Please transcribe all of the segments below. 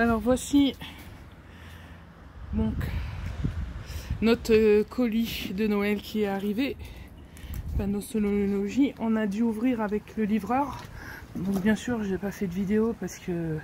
Alors voici donc notre colis de Noël qui est arrivé. Panneau sonologie. On a dû ouvrir avec le livreur. Donc bien sûr j'ai pas fait de vidéo parce que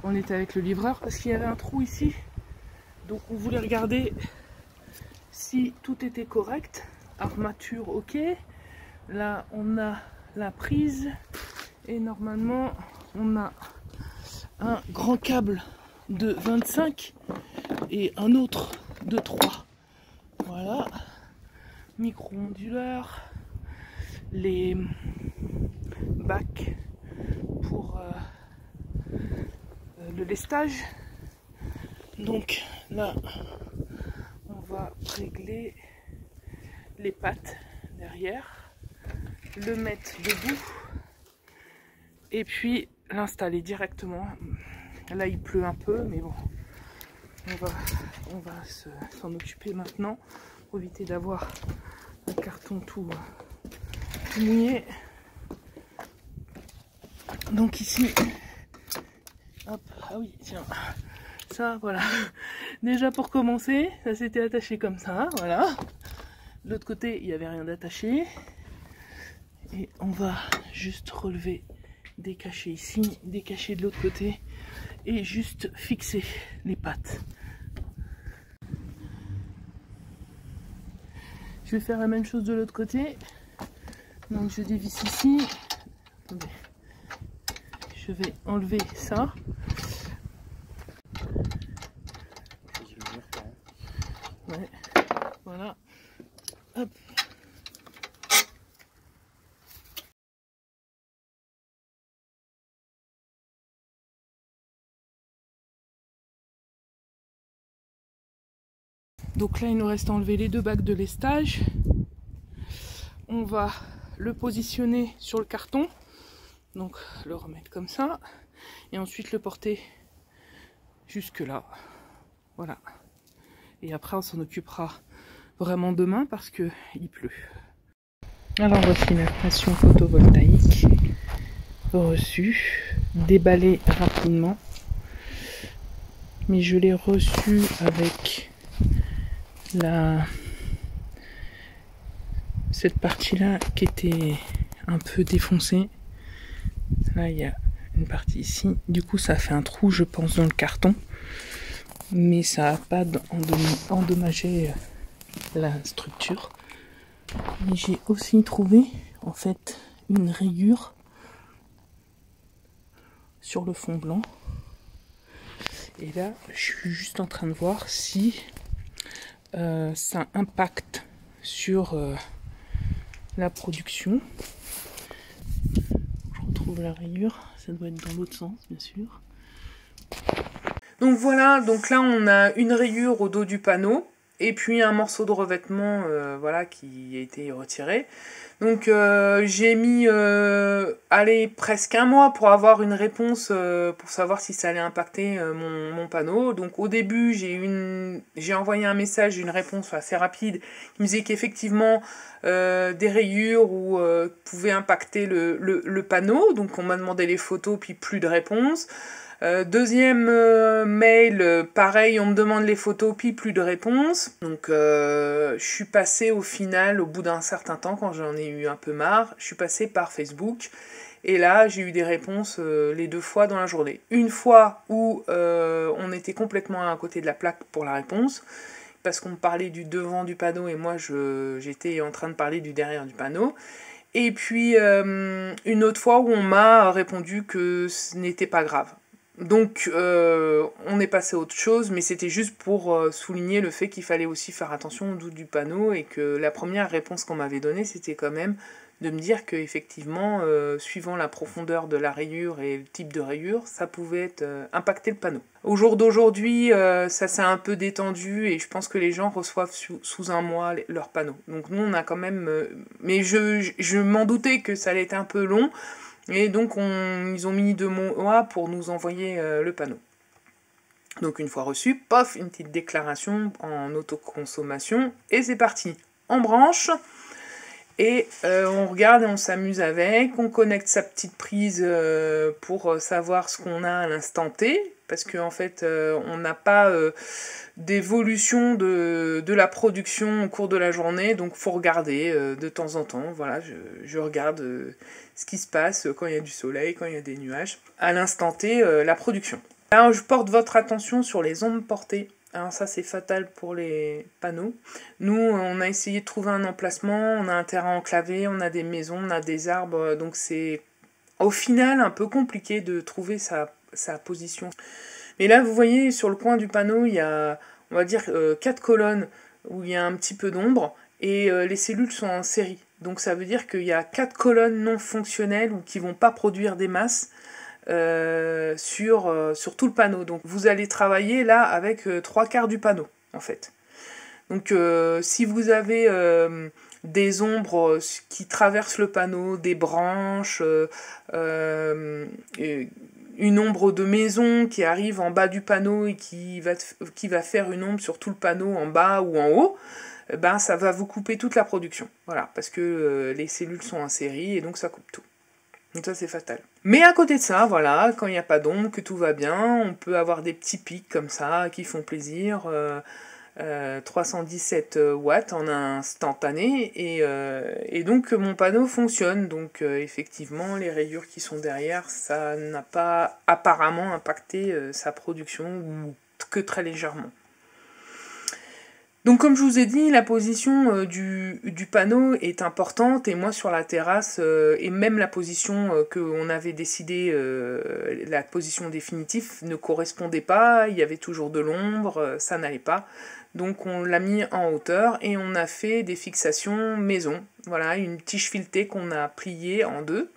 on était avec le livreur, parce qu'il y avait un trou ici. Donc on voulait regarder si tout était correct. Armature ok. Là on a la prise et normalement on a un grand câble de 25 et un autre de 3. Voilà. Micro-onduleur. Les bacs pour le lestage. Donc là on va régler les pattes derrière, le mettre debout et puis l'installer directement. Là il pleut un peu mais bon, on va s'en occuper maintenant pour éviter d'avoir un carton tout mouillé. Donc ici, hop, ah oui tiens, ça voilà, déjà pour commencer, ça s'était attaché comme ça, voilà. De l'autre côté il n'y avait rien d'attaché et on va juste relever, décacher ici, décacher de l'autre côté et juste fixer les pattes. Je vais faire la même chose de l'autre côté. Donc je dévisse ici. Attendez. Je vais enlever ça. Ouais. Voilà. Hop. Donc là il nous reste à enlever les deux bacs de lestage. On va le positionner sur le carton. Donc le remettre comme ça. Et ensuite le porter jusque là. Voilà. Et après on s'en occupera vraiment demain parce que il pleut. Alors voici la station photovoltaïque reçue, déballée rapidement. Mais je l'ai reçue avec cette partie-là qui était un peu défoncée. Là il y a une partie ici. Du coup ça a fait un trou je pense dans le carton. Mais ça n'a pas endommagé la structure. Et j'ai aussi trouvé en fait une rayure sur le fond blanc. Et là je suis juste en train de voir si ça impacte sur la production. Je retrouve la rayure, ça doit être dans l'autre sens bien sûr. Donc voilà, donc là on a une rayure au dos du panneau et puis un morceau de revêtement voilà, qui a été retiré. Donc j'ai mis allez, presque un mois pour avoir une réponse pour savoir si ça allait impacter mon panneau. Donc au début j'ai envoyé un message, une réponse assez rapide qui me disait qu'effectivement des rayures pouvaient impacter le panneau. Donc on m'a demandé les photos puis plus de réponse. Deuxième mail, pareil, on me demande les photos, puis plus de réponse. Donc je suis passée au final, au bout d'un certain temps, quand j'en ai eu un peu marre, je suis passée par Facebook. Et là, j'ai eu des réponses les 2 fois dans la journée. Une fois où on était complètement à côté de la plaque pour la réponse, parce qu'on me parlait du devant du panneau et moi j'étais en train de parler du derrière du panneau. Et puis une autre fois où on m'a répondu que ce n'était pas grave. Donc on est passé à autre chose, mais c'était juste pour souligner le fait qu'il fallait aussi faire attention au doute du panneau et que la première réponse qu'on m'avait donnée, c'était quand même de me dire qu'effectivement, suivant la profondeur de la rayure et le type de rayure, ça pouvait impacter le panneau. Au jour d'aujourd'hui, ça s'est un peu détendu et je pense que les gens reçoivent sous un mois leurs panneaux. Donc nous, on a quand même... mais je m'en doutais que ça allait être un peu long. Et donc ils ont mis 2 mois pour nous envoyer le panneau. Donc une fois reçu, pof, une petite déclaration en autoconsommation et c'est parti. En branche. Et on regarde et on s'amuse avec, on connecte sa petite prise pour savoir ce qu'on a à l'instant T, parce qu'en fait on n'a pas d'évolution de la production au cours de la journée, donc il faut regarder de temps en temps, voilà, je regarde ce qui se passe quand il y a du soleil, quand il y a des nuages, à l'instant T, la production. Là, je porte votre attention sur les ondes portées. Alors ça, c'est fatal pour les panneaux. Nous, on a essayé de trouver un emplacement, on a un terrain enclavé, on a des maisons, on a des arbres, donc c'est au final un peu compliqué de trouver sa position. Mais là, vous voyez, sur le coin du panneau, il y a, on va dire, 4 colonnes où il y a un petit peu d'ombre, et les cellules sont en série. Donc ça veut dire qu'il y a 4 colonnes non fonctionnelles ou qui ne vont pas produire des masses, sur tout le panneau. Donc vous allez travailler là avec 3/4 du panneau en fait. Donc si vous avez des ombres qui traversent le panneau, des branches, une ombre de maison qui arrive en bas du panneau et qui va faire une ombre sur tout le panneau en bas ou en haut, ben ça va vous couper toute la production. Voilà, parce que les cellules sont en série et donc ça coupe tout. Donc ça c'est fatal. Mais à côté de ça, voilà, quand il n'y a pas d'ombre, que tout va bien, on peut avoir des petits pics comme ça qui font plaisir. 317 watts en instantané et donc mon panneau fonctionne. Donc effectivement les rayures qui sont derrière, ça n'a pas apparemment impacté sa production ou que très légèrement. Donc comme je vous ai dit, la position du panneau est importante, et moi sur la terrasse, et même la position qu'on avait décidé, la position définitive ne correspondait pas, il y avait toujours de l'ombre, ça n'allait pas. Donc on l'a mis en hauteur et on a fait des fixations maison. Voilà, une tige filetée qu'on a pliée en deux.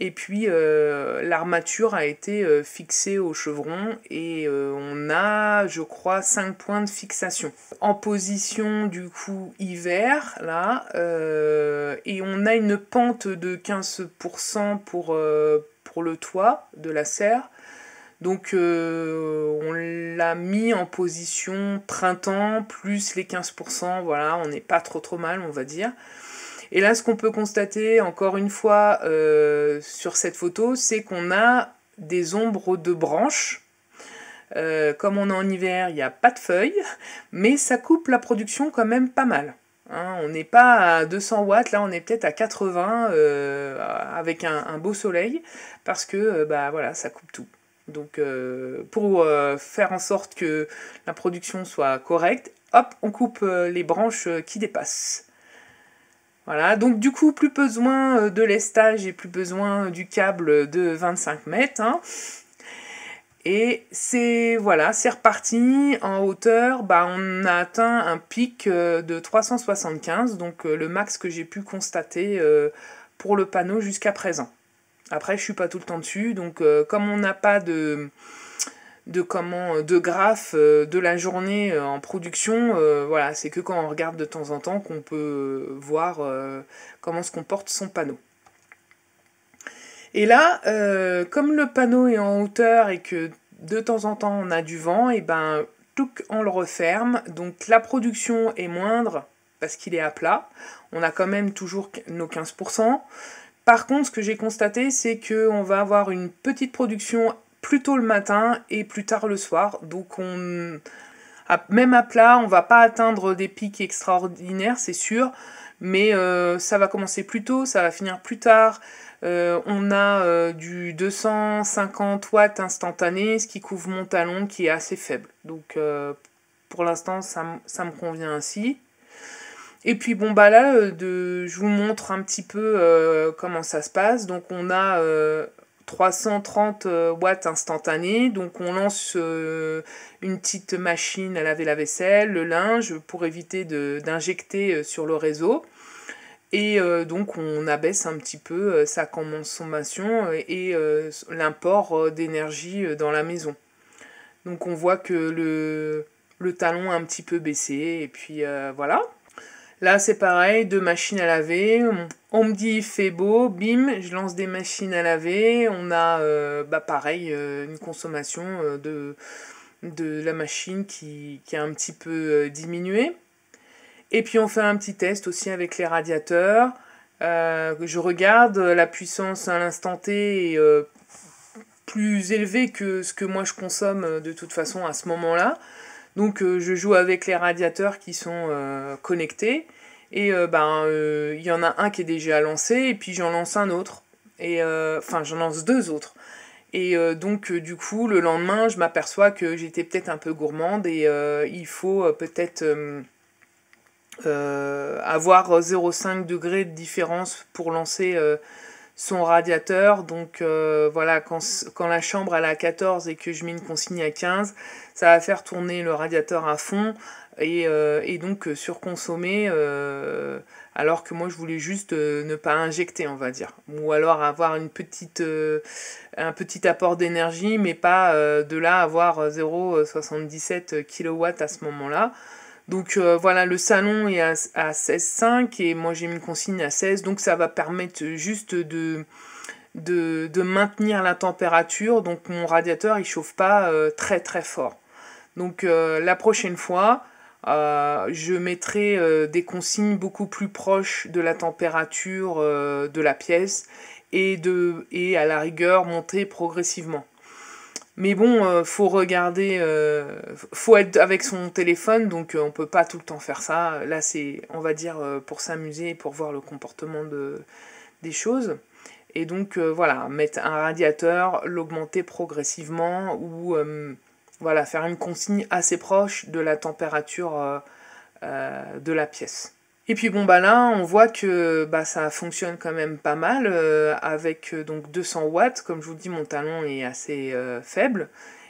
Et puis l'armature a été fixée au chevron et on a, je crois, 5 points de fixation. En position du coup hiver, là, et on a une pente de 15% pour le toit de la serre. Donc on l'a mis en position printemps plus les 15%, voilà, on n'est pas trop mal on va dire. Et là, ce qu'on peut constater, encore une fois, sur cette photo, c'est qu'on a des ombres de branches. Comme on est en hiver, il n'y a pas de feuilles, mais ça coupe la production quand même pas mal. Hein, on n'est pas à 200 watts, là on est peut-être à 80 avec un beau soleil, parce que bah, voilà, ça coupe tout. Donc pour faire en sorte que la production soit correcte, hop, on coupe les branches qui dépassent. Voilà, donc du coup, plus besoin de lestage et plus besoin du câble de 25 mètres. Hein. Et c'est voilà, c'est reparti. En hauteur, bah, on a atteint un pic de 375, donc le max que j'ai pu constater pour le panneau jusqu'à présent. Après, je suis pas tout le temps dessus, donc comme on n'a pas de graphe de la journée en production, voilà, c'est que quand on regarde de temps en temps qu'on peut voir comment se comporte son panneau. Et là, comme le panneau est en hauteur et que de temps en temps on a du vent, et ben on le referme, donc la production est moindre parce qu'il est à plat, on a quand même toujours nos 15%. Par contre, ce que j'ai constaté, c'est qu'on va avoir une petite production plus tôt le matin et plus tard le soir. Donc même à plat, on va pas atteindre des pics extraordinaires, c'est sûr, mais ça va commencer plus tôt, ça va finir plus tard. On a du 250 watts instantané, ce qui couvre mon talon qui est assez faible. Donc pour l'instant, ça me convient ainsi. Et puis bon bah là, je vous montre un petit peu comment ça se passe. Donc on a 330 watts instantanés. Donc on lance une petite machine à laver la vaisselle, le linge, pour éviter d'injecter sur le réseau. Et donc on abaisse un petit peu sa consommation et l'import d'énergie dans la maison. Donc on voit que le talon a un petit peu baissé. Et puis voilà. Là, c'est pareil, 2 machines à laver. On me dit il fait beau, bim, je lance des machines à laver. On a, pareil, une consommation de la machine qui a un petit peu diminué. Et puis on fait un petit test aussi avec les radiateurs. Je regarde, la puissance à l'instant T est plus élevée que ce que moi je consomme de toute façon à ce moment-là. Donc je joue avec les radiateurs qui sont connectés. Et il y en a un qui est déjà lancé et puis j'en lance un autre. Et enfin j'en lance deux autres. Et donc du coup le lendemain je m'aperçois que j'étais peut-être un peu gourmande et il faut peut-être avoir 0,5 degrés de différence pour lancer son radiateur. Donc voilà, quand la chambre elle est à 14 et que je mets une consigne à 15, ça va faire tourner le radiateur à fond et donc surconsommer alors que moi je voulais juste ne pas injecter, on va dire, ou alors avoir un petit apport d'énergie mais pas de là avoir 0,77 kW à ce moment-là. Donc voilà, le salon est à 16,5 et moi j'ai mis une consigne à 16, donc ça va permettre juste de maintenir la température, donc mon radiateur il chauffe pas très très fort. Donc la prochaine fois, je mettrai des consignes beaucoup plus proches de la température de la pièce et à la rigueur monter progressivement. Mais bon, faut regarder, faut être avec son téléphone, donc on peut pas tout le temps faire ça. Là, c'est, on va dire, pour s'amuser, pour voir le comportement des choses. Et donc, voilà, mettre un radiateur, l'augmenter progressivement, ou voilà, faire une consigne assez proche de la température de la pièce. Et puis bon bah là on voit que ça fonctionne quand même pas mal avec donc 200 watts, comme je vous dis mon talon est assez faible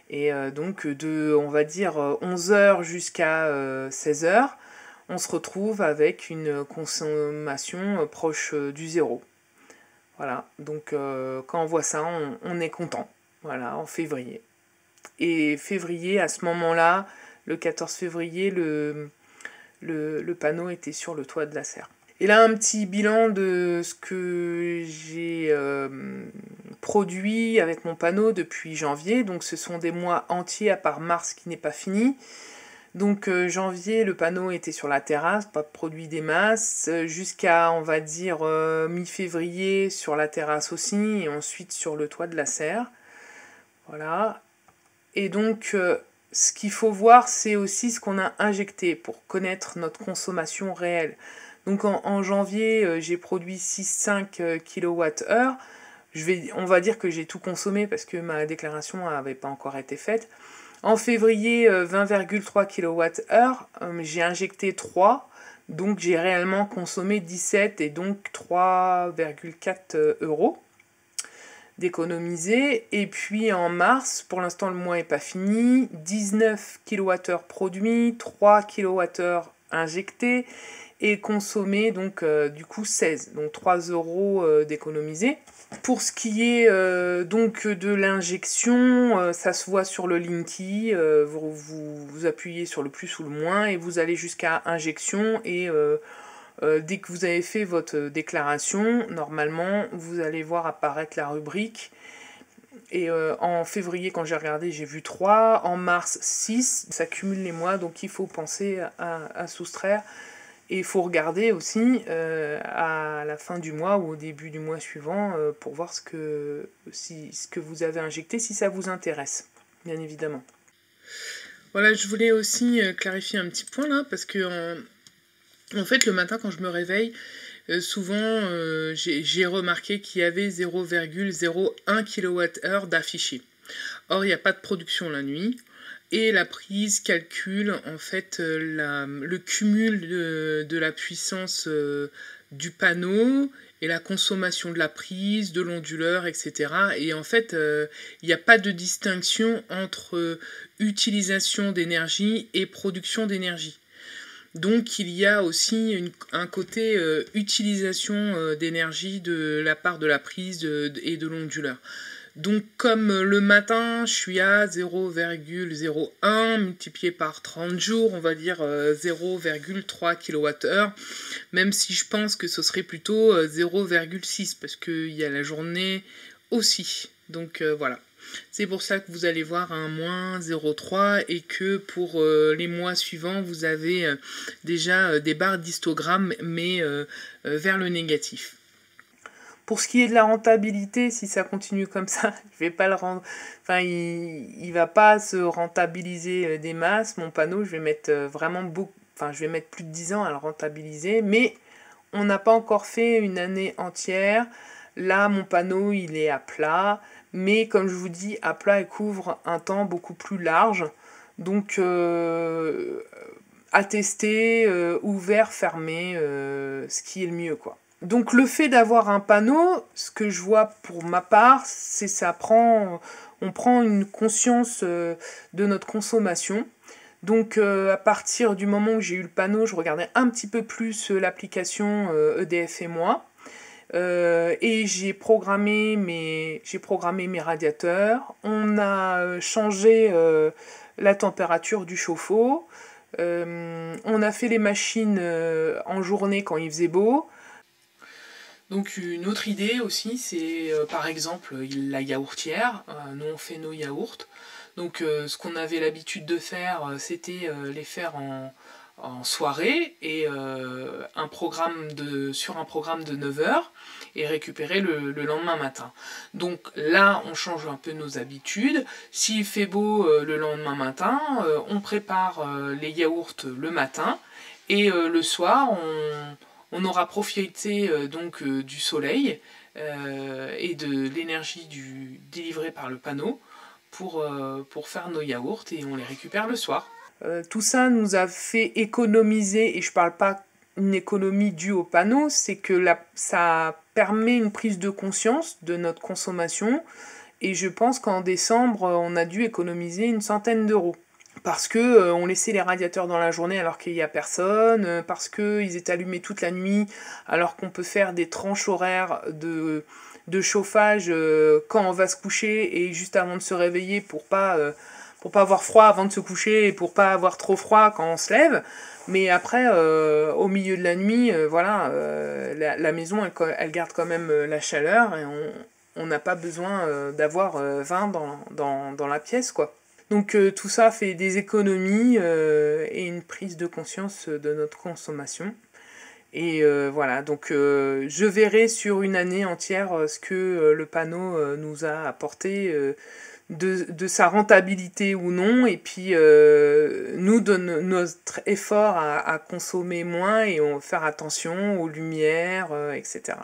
et donc on va dire 11h jusqu'à 16h on se retrouve avec une consommation proche du zéro. Voilà, donc quand on voit ça on est content, voilà, en février. Et février à ce moment-là, le 14 février, le panneau était sur le toit de la serre. Et là, un petit bilan de ce que j'ai produit avec mon panneau depuis janvier. Donc ce sont des mois entiers à part mars qui n'est pas fini. Donc janvier, le panneau était sur la terrasse, pas produit des masses, jusqu'à on va dire mi-février sur la terrasse aussi, et ensuite sur le toit de la serre. Voilà. Et donc ce qu'il faut voir, c'est aussi ce qu'on a injecté pour connaître notre consommation réelle. Donc en janvier, j'ai produit 6,5 kWh. On va dire que j'ai tout consommé parce que ma déclaration n'avait pas encore été faite. En février, 20,3 kWh. J'ai injecté 3, donc j'ai réellement consommé 17 et donc 3,4 euros d'économiser. Et puis en mars, pour l'instant le mois n'est pas fini, 19 kWh produits, 3 kWh injectés et consommés donc du coup 16, donc 3 euros d'économiser. Pour ce qui est donc de l'injection, ça se voit sur le Linky, vous appuyez sur le plus ou le moins et vous allez jusqu'à injection et dès que vous avez fait votre déclaration, normalement, vous allez voir apparaître la rubrique. Et en février, quand j'ai regardé, j'ai vu 3. En mars, 6. Ça cumule les mois, donc il faut penser à soustraire. Et il faut regarder aussi à la fin du mois ou au début du mois suivant pour voir ce que vous avez injecté, si ça vous intéresse, bien évidemment. Voilà, je voulais aussi clarifier un petit point là, parce que en fait, le matin, quand je me réveille, souvent, j'ai remarqué qu'il y avait 0,01 kWh d'affiché. Or, il n'y a pas de production la nuit. Et la prise calcule, en fait, le cumul de la puissance du panneau et la consommation de la prise, de l'onduleur, etc. Et en fait, il n'y a pas de distinction entre utilisation d'énergie et production d'énergie. Donc il y a aussi un côté utilisation d'énergie de la part de la prise et de l'onduleur. Donc comme le matin je suis à 0,01 multiplié par 30 jours, on va dire 0,3 kWh, même si je pense que ce serait plutôt 0,6 parce qu'il y a la journée aussi. Donc voilà. C'est pour ça que vous allez voir un moins 0,3 et que pour les mois suivants, vous avez déjà des barres d'histogramme, mais vers le négatif. Pour ce qui est de la rentabilité, si ça continue comme ça, je vais pas le rendre. Enfin, il va pas se rentabiliser des masses. Mon panneau, je vais mettre vraiment beaucoup. Enfin, je vais mettre plus de 10 ans à le rentabiliser, mais on n'a pas encore fait une année entière. Là, mon panneau, il est à plat, mais comme je vous dis, à plat, il couvre un temps beaucoup plus large. Donc, à tester, ouvert, fermé, ce qui est le mieux, quoi. Donc le fait d'avoir un panneau, ce que je vois pour ma part, c'est on prend une conscience de notre consommation. Donc à partir du moment où j'ai eu le panneau, je regardais un petit peu plus l'application EDF et moi. Et j'ai programmé mes radiateurs. On a changé la température du chauffe-eau. On a fait les machines en journée quand il faisait beau. Donc une autre idée aussi, c'est par exemple la yaourtière. Nous on fait nos yaourts. Donc ce qu'on avait l'habitude de faire, c'était les faire en soirée et sur un programme de 9 heures et récupérer le lendemain matin. Donc là, on change un peu nos habitudes. S'il fait beau le lendemain matin, on prépare les yaourts le matin et le soir, on aura profité donc du soleil et de l'énergie délivrée par le panneau pour faire nos yaourts et on les récupère le soir. Tout ça nous a fait économiser, et je parle pas une économie due au panneau, c'est que ça permet une prise de conscience de notre consommation et je pense qu'en décembre on a dû économiser une centaine d'euros. Parce que on laissait les radiateurs dans la journée alors qu'il n'y a personne, parce qu'ils étaient allumés toute la nuit alors qu'on peut faire des tranches horaires de chauffage quand on va se coucher et juste avant de se réveiller pour pas avoir froid avant de se coucher et pour pas avoir trop froid quand on se lève. Mais après, au milieu de la nuit, voilà, la maison elle garde quand même la chaleur et on n'a pas besoin d'avoir 20 dans la pièce, quoi. Donc tout ça fait des économies et une prise de conscience de notre consommation. Et voilà, donc je verrai sur une année entière ce que le panneau nous a apporté de sa rentabilité ou non, et puis nous donne notre effort à consommer moins et faire attention aux lumières, etc.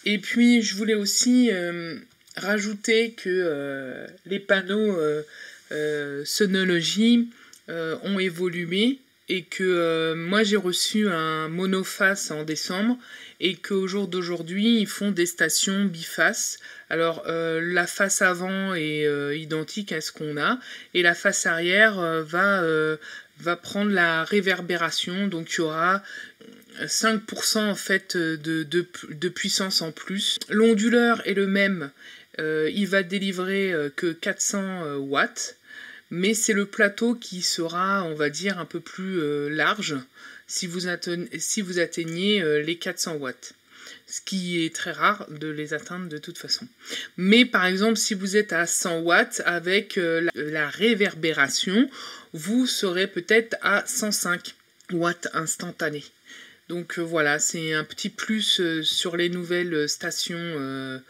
Et puis je voulais aussi rajouter que les panneaux Sonology ont évolué et que moi j'ai reçu un monoface en décembre et qu'au jour d'aujourd'hui ils font des stations bifaces. Alors la face avant est identique à ce qu'on a et la face arrière va prendre la réverbération, donc il y aura 5% en fait de puissance en plus. L'onduleur est le même, il va délivrer que 400 watts. Mais c'est le plateau qui sera, on va dire, un peu plus large si vous atteignez les 400 watts. Ce qui est très rare de les atteindre de toute façon. Mais par exemple, si vous êtes à 100 watts avec la réverbération, vous serez peut-être à 105 watts instantanés. Donc voilà, c'est un petit plus sur les nouvelles stations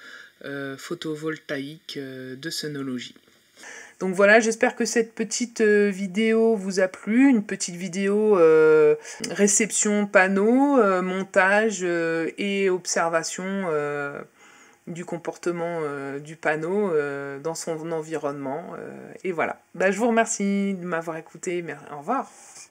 photovoltaïques de Sonology. Donc voilà, j'espère que cette petite vidéo vous a plu, une petite vidéo réception panneau, montage et observation du comportement du panneau dans son environnement. Et voilà, je vous remercie de m'avoir écouté, au revoir.